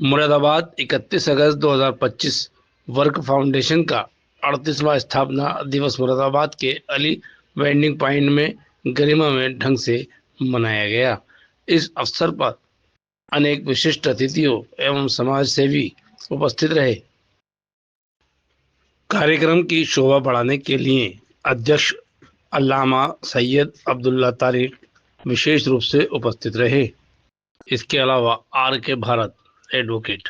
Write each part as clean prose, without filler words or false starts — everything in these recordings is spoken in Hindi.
मुरादाबाद 31 अगस्त 2025 वर्क फाउंडेशन का 38वां स्थापना दिवस मुरादाबाद के अली वेंडिंग पॉइंट में गरिमामय ढंग से मनाया गया। इस अवसर पर अनेक विशिष्ट अतिथियों एवं समाज सेवी उपस्थित रहे। कार्यक्रम की शोभा बढ़ाने के लिए अध्यक्ष अल्लामा सैयद अब्दुल्ला तारिक विशेष रूप से उपस्थित रहे। इसके अलावा आर के भारत, एडवोकेट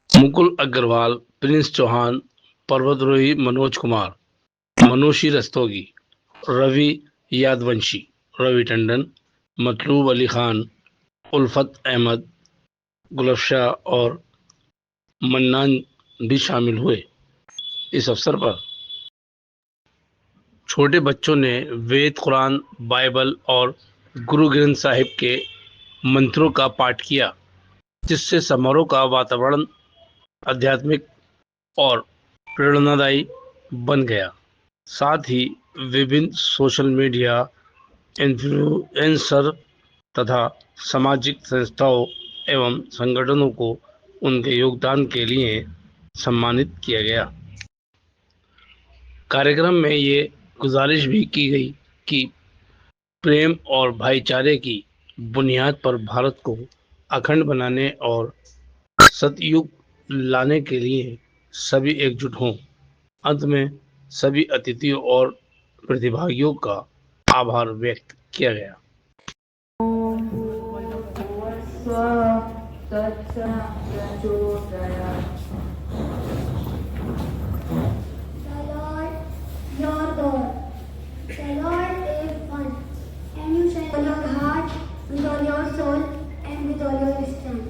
मुकुल अग्रवाल, प्रिंस चौहान, पर्वतरोही मनोज कुमार, मनोशी रस्तोगी, रवि यादवंशी, रवि टंडन, मतलूब अली खान, उल्फत अहमद, गुलफशाह और मन्नान भी शामिल हुए। इस अवसर पर छोटे बच्चों ने वेद, कुरान, बाइबल और गुरु ग्रंथ साहिब के मंत्रों का पाठ किया, जिससे समारोह का वातावरण आध्यात्मिक और प्रेरणादायी बन गया। साथ ही विभिन्न सोशल मीडिया इन्फ्लुएंसर तथा सामाजिक संस्थाओं एवं संगठनों को उनके योगदान के लिए सम्मानित किया गया। कार्यक्रम में ये गुजारिश भी की गई कि प्रेम और भाईचारे की बुनियाद पर भारत को अखंड बनाने और सतयुग लाने के लिए सभी एकजुट हों। अंत में सभी अतिथियों और प्रतिभागियों का आभार व्यक्त किया गया। Your God. The Lord is one, and you shall with all your heart, with all your soul, and with all your strength.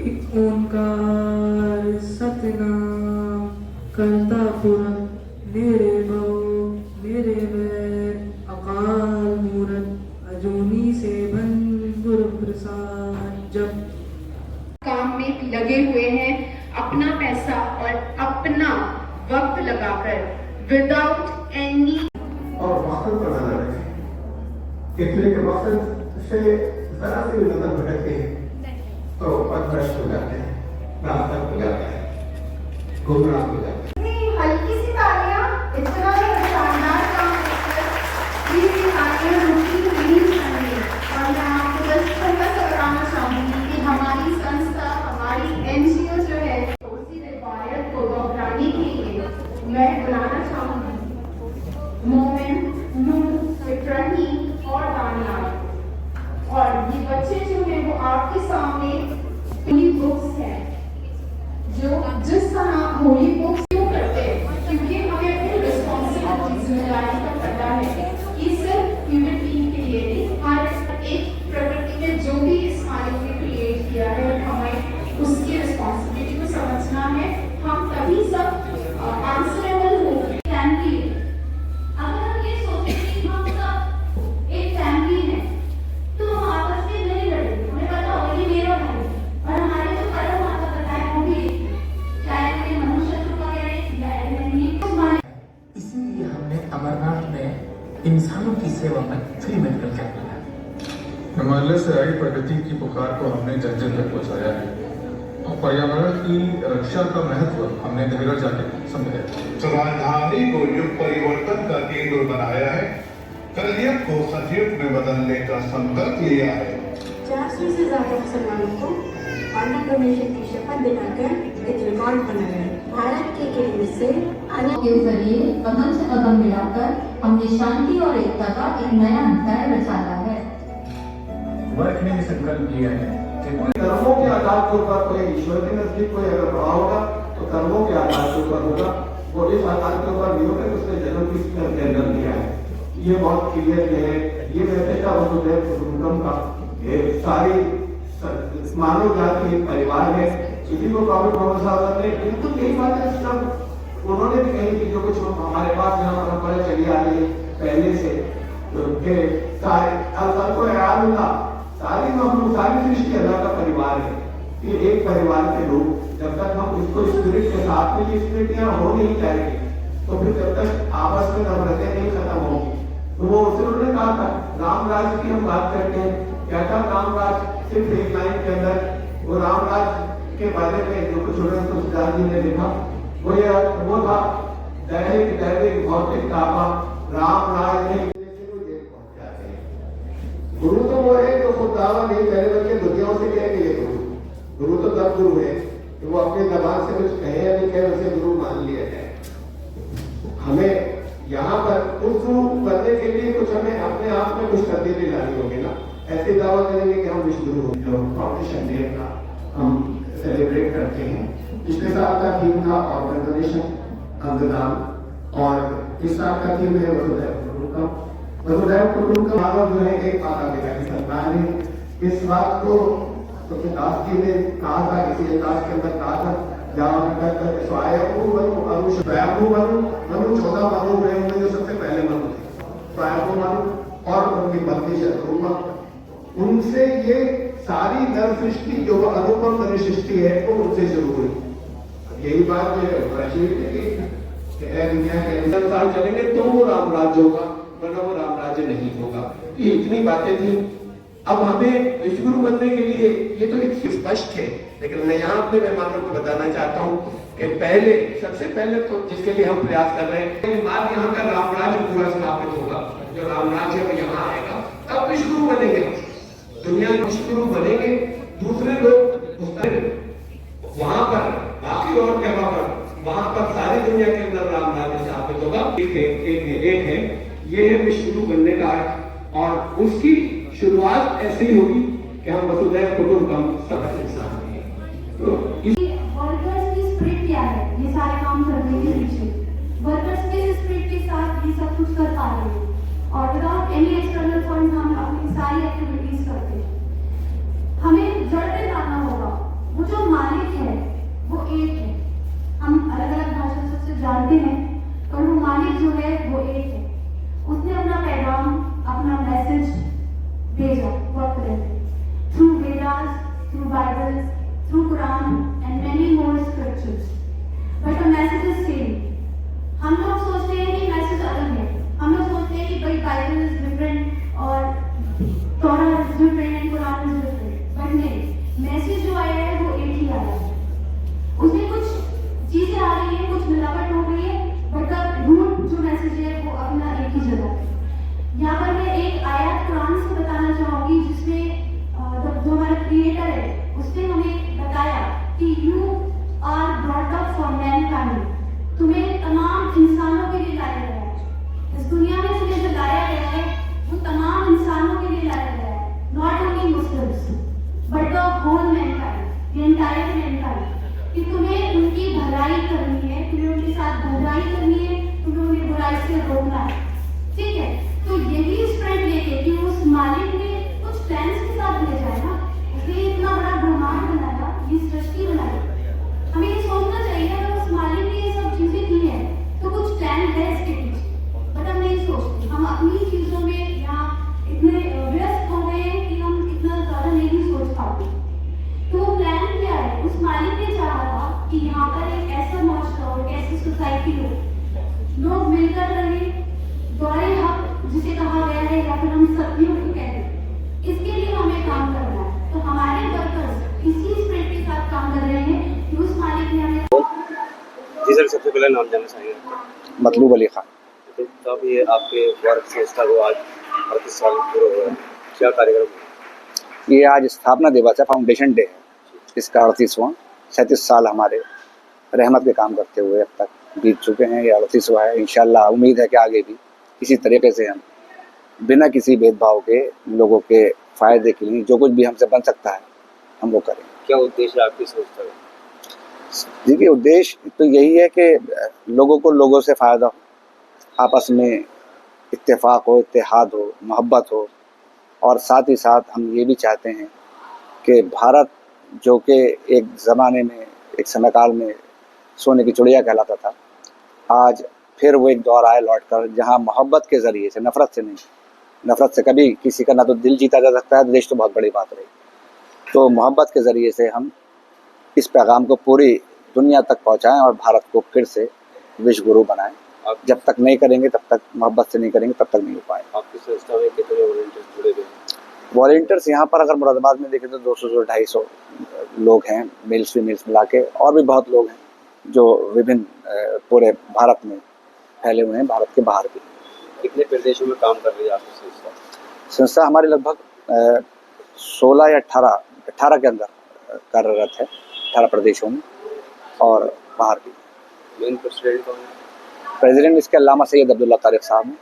एक ओंकार सतनाम करता पुरख मेरे भव मेरे वैर अकाल मूरत अजूनी से बन गुरु प्रसाद। जब काम में लगे हुए हैं, अपना पैसा और अपना वक्त लगाकर विदाउट एनी और वक्त पर नजर रखें, इसलिए कि वक्त से जरा सी नजर भटकती है तो पथभ्रष्ट हो जाते हैं, रास्ता हो जाता है, गुमराह हो जाता है। हल्की सी तालियां इतना शानदार काम करके ये तालियां रुकी नहीं चाहिए। और मैं आपको बस छोटा सा बताना चाहूंगी कि हमारी संस्था, हमारी एनजीओ जो है, उसी रिवायत को दोहराने के लिए मैं बुलाना चाहूंगी मोमिन, नूर, इब्राहिम और दानियाल। और ये बच्चे जो हैं वो आपके सामने होली बुक्स हैं, जो जिस तरह होली बुक्स क्यों करते हैं, क्योंकि हमें अपनी रिस्पॉन्सिबिलिटी, जिम्मेदारी का पता है कि सिर्फ ह्यूमन बीइंग के लिए नहीं, हर एक प्रकृति ने जो भी इस मालिक ने क्रिएट किया है, हमें उसकी रिस्पॉन्सिबिलिटी को समझना है। हम तभी सब आंसरेबल होंगे। फैमिली, अगर हम ये सोचें कि हम सब एक फैमिली है तो हम आपस में नहीं लड़ेंगे, हमें पता होगा कि मेरा भाई और हमारे जो कर्म आता बताए वो भी चाहे कोई मनुष्य का करें या एलिमेंट। इसीलिए हमने अमरनाथ में इंसानों की सेवा में फ्री मेडिकल कैंप लगाया। हिमालय से आई प्रगति की पुकार को हमने जन जन तक पहुंचाया है और पर्यावरण की रक्षा का महत्व हमने घर घर जाकर समझाया। तो राजधानी को युग परिवर्तन का केंद्र बनाया है, कलयुग को सतयुग में बदलने का संकल्प लिया है। 400 से ज्यादा मुसलमानों को ऑर्गन डोनेशन की शपथ दिलाकर एक रिकॉर्ड बनाया है। भारत के केंद्र से आने के जरिए कदम से कदम मिलाकर हमने शांति और एकता का एक नया अध्याय रचाया है। वर्क ने संकल्प लिया है कि कर्मों के आधार के ऊपर कोई ईश्वर के नजदीक कोई अगर प्रभाव होगा तो कर्मों के आधार के ऊपर होगा, वो इस आधार के ऊपर नहीं होगा कि उसने जन्म किस के अंदर लिया है। ये बहुत क्लियर है। ये मैसेज का वसुधैव कुटुंबकम का सारी मानव जाति एक परिवार है। इसी को प्रॉफिट मोहम्मद साहब ने बिल्कुल यही बात है, सब उन्होंने भी कही कि जो कुछ हमारे पास यहाँ परंपरा चली आ रही है पहले से, तो सारी सारी मखलूक, सारी सृष्टि अल्लाह का परिवार है। कि एक परिवार के लोग जब तक हम इसको स्पिरिट के साथ में, ये स्पिरिट यहाँ हो नहीं जाएगी तो फिर जब तक आपस में नफरतें नहीं खत्म होगी। तो वो उन्होंने कहा था राम राज की हम बात करते हैं, क्या था राम राज, सिर्फ एक लाइन के अंदर वो राम राज के बारे में जो कुछ उन्होंने तुलसीदास जी ने लिखा वो था दैनिक दैनिक भौतिक तापा राम राज ने गुरु तो वो है तो खुद दावा नहीं करे बल्कि दुनियाओं से कह के ये गुरु तो तब गुरु है कि वो अपने जबान से कुछ कहे या नहीं कहे उसे गुरु मान लिया जाए। हमें यहाँ पर उस गुरु बनने के लिए कुछ हमें अपने आप में कुछ तब्दीली लानी होगी ना। ऐसे दावा करेंगे कि हम विश्व गुरु हो, जो फाउंडेशन डे का हम सेलिब्रेट करते हैं। पिछले साल का थीम था ऑर्गेनाइजेशन अंगदान और इस साल का थीम है वसुधैव कुटुंबकम। वसुधैव कुटुंबकम मानव जो है एक माता पिता की संतान है। इस बात को दास जी ने कहा था, किसी दास के अंदर कहा था स्वयंभू मनु 14 मनु हुए उनमें जो सबसे पहले मनु थे स्वयंभू मनु और उनकी पत्नी शत्रुघ्न, उनसे ये सारी नर सृष्टि जो अनुपम नर सृष्टि है वो उनसे शुरू हुई। यही बात जो है दुनिया के अनुसार चलेंगे तो वो राम राज्य होगा, वरना वो राम राज्य नहीं होगा। ये इतनी बातें थी। अब हमें विश्वगुरु बनने के लिए ये तो एक स्पष्ट है, लेकिन मैं यहाँ अपने मेहमानों को बताना चाहता हूँ कि पहले सबसे पहले तो जिसके लिए हम प्रयास कर रहे हैं बाद यहाँ का राम राज्य पूरा स्थापित होगा। जो राम राज्य में यहाँ आएगा तब विश्वगुरु बनेंगे, दुनिया में विश्वगुरु बनेंगे। दूसरे लोग वहां पर बाकी और जगह पर वहां पर सारी दुनिया के अंदर राम राज्य स्थापित होगा। एक है ये है विश्वगुरु बनने का अर्थ, और उसकी शुरुआत ऐसे ही होगी कि हम वसुधैव कुटुंबकम सब इंसान हैं। तो वर्कर्स की स्पिरिट क्या है ये सारे काम करने के पीछे? वर्कर्स के स्पिरिट के साथ ये सब कुछ कर पा रहे हैं और विदाउट एनी एक्सटर्नल फंड हम अपनी सारी एक्टिविटीज करते हैं। हमें जड़ पे लाना होगा। वो जो मालिक है वो एक है। हम अलग अलग भाषा सबसे जानते हैं पर वो मालिक जो है वो एक है। उसने अपना पैगाम, अपना मैसेज भेजा वक्त रहते through Vedas, through Bibles, through Quran and many more scriptures, but the message is same. हम लोग सोचते हैं कि मैसेज अलग है। हम लोग सोचते हैं कि भाई बाइबल इज डिफरेंट और तोरा is different and Quran is different, but नहीं, मैसेज जो आया है वो एक ही आया है। उसमें कुछ चीजें आ रही है, कुछ मिलावट हो गई है, बट द रूट जो मैसेज है वो अपना एक ही जगह है। यहाँ पर मैं एक आयत कुरान से बताना चाहूंगी जिसमें जो हमारा क्रिएटर है उसने हमें बताया कि you are brought up for mankind. तुम्हें तमाम इंसानों के लिए लाया गया है। इस दुनिया में तुम्हें जो लाया गया है वो तमाम इंसानों के लिए लाया गया है, not only Muslims but the whole mankind, the entire mankind. कि तुम्हें उनकी भलाई करनी है, तुम्हें उनके साथ भलाई करनी है, तुम्हें उन्हें बुराई से रोकना है। ठीक है, तो यही स्प्रेड लेके कि उस मालिक ने कुछ प्लान्स के साथ ले जाए ना, उसने इतना बड़ा ब्रह्मांड बनाया, ये सृष्टि बनाई। हमें ये सोचना चाहिए अगर उस मालिक ने ये सब चीजें की हैं तो कुछ प्लान है इसके पीछे, बट हम नहीं सोचते। हम अपनी चीजों में यहाँ इतने व्यस्त हो गए हैं कि हम इतना ज्यादा नहीं सोच पाते। तो वो प्लान क्या है? उस मालिक ने चाहा था कि यहाँ पर एक ऐसा माशरा हो, एक ऐसी सोसाइटी हो, लोग मिलकर रहे, द्वारे हक जिसे कहा गया है या फिर हम सत्युग को कहते हैं, इसके लिए हमें काम करना है। तो हमारे वर्कर्स इसी स्पिरिट के साथ काम कर रहे हैं कि उस मालिक ने हमें। जी सर, सबसे पहले नाम जानना चाहेंगे? मतलूब अली खान। तो तब ये आपके वर्क संस्था को आज 38 साल पूरा हुआ है, क्या कार्यक्रम? ये आज स्थापना दिवस है, फाउंडेशन डे है। इसका 38वां, 37 साल हमारे रहमत के काम करते हुए अब तक बीत चुके हैं। ये 38वां है। इंशाल्लाह उम्मीद है कि आगे भी इसी तरीके से हम बिना किसी भेदभाव के लोगों के फायदे के लिए जो कुछ भी हमसे बन सकता है हम वो करें। क्या उद्देश्य आपकी सोचता है? देखिए, उद्देश्य तो यही है कि लोगों को लोगों से फ़ायदा हो, आपस में इत्तेफाक हो, इत्तेहाद हो, मोहब्बत हो, और साथ ही साथ हम ये भी चाहते हैं कि भारत जो कि एक ज़माने में, एक समय काल में सोने की चिड़िया कहलाता था, आज फिर वो एक दौर आए लौट कर जहाँ मोहब्बत के ज़रिए से, नफ़रत से नहीं, नफ़रत से कभी किसी का ना तो दिल जीता जा सकता है, देश तो बहुत बड़ी बात रही। तो मोहब्बत के ज़रिए से हम इस पैगाम को पूरी दुनिया तक पहुंचाएं और भारत को फिर से विश्व गुरु बनाएं। जब तक नहीं करेंगे, तब तक मोहब्बत से नहीं करेंगे, तब तक नहीं हो पाएगा। आपकी संस्था में कितने वॉलंटियर्स जुड़े हुए हैं? वॉलंटियर्स यहाँ पर अगर मुरादाबाद में देखें तो 200 से 250 लोग हैं, मेल्स फीमेल्स मिला के, और भी बहुत लोग हैं जो विभिन्न पूरे भारत में फैले हुए हैं, भारत के बाहर भी। कितने प्रदेशों में काम कर रही है आपकी संस्था? संस्था हमारी लगभग 16 या 18 के अंदर कार्यरत है, 18 प्रदेशों में और बाहर भी। मेन प्रेसिडेंट कौन है? प्रेसिडेंट इसके अल्लामा सैयद अब्दुल्ला तारिक साहब हैं,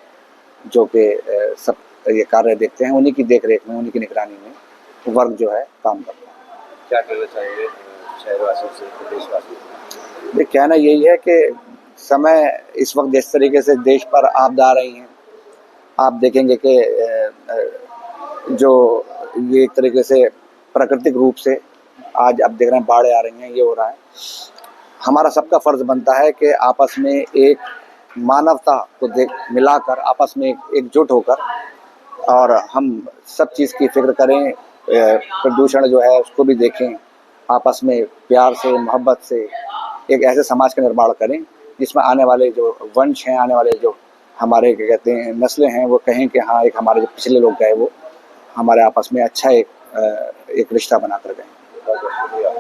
जो कि सब ये कार्य देखते हैं। उन्हीं की देख रेख में, उन्हीं की निगरानी में वर्ग जो है काम करता है। क्या कहना चाहिए शहरवासियों से, प्रदेशवासियों से? ये कहना यही है कि समय इस वक्त जिस तरीके से देश पर आपदा आ रही हैं, आप देखेंगे कि जो ये एक तरीके से प्राकृतिक रूप से आज अब देख रहे हैं बाढ़ें आ रही हैं, ये हो रहा है। हमारा सबका फर्ज बनता है कि आपस में एक मानवता को मिलाकर, आपस में एकजुट होकर, और हम सब चीज़ की फिक्र करें। प्रदूषण जो है उसको भी देखें, आपस में प्यार से, मोहब्बत से एक ऐसे समाज का निर्माण करें जिसमें आने वाले जो वंश हैं, आने वाले जो हमारे क्या कहते हैं नस्लें हैं, वो कहें कि हाँ, एक हमारे जो पिछले लोग गए वो हमारे आपस में अच्छा एक रिश्ता बना कर गए। बहुत बहुत शुक्रिया।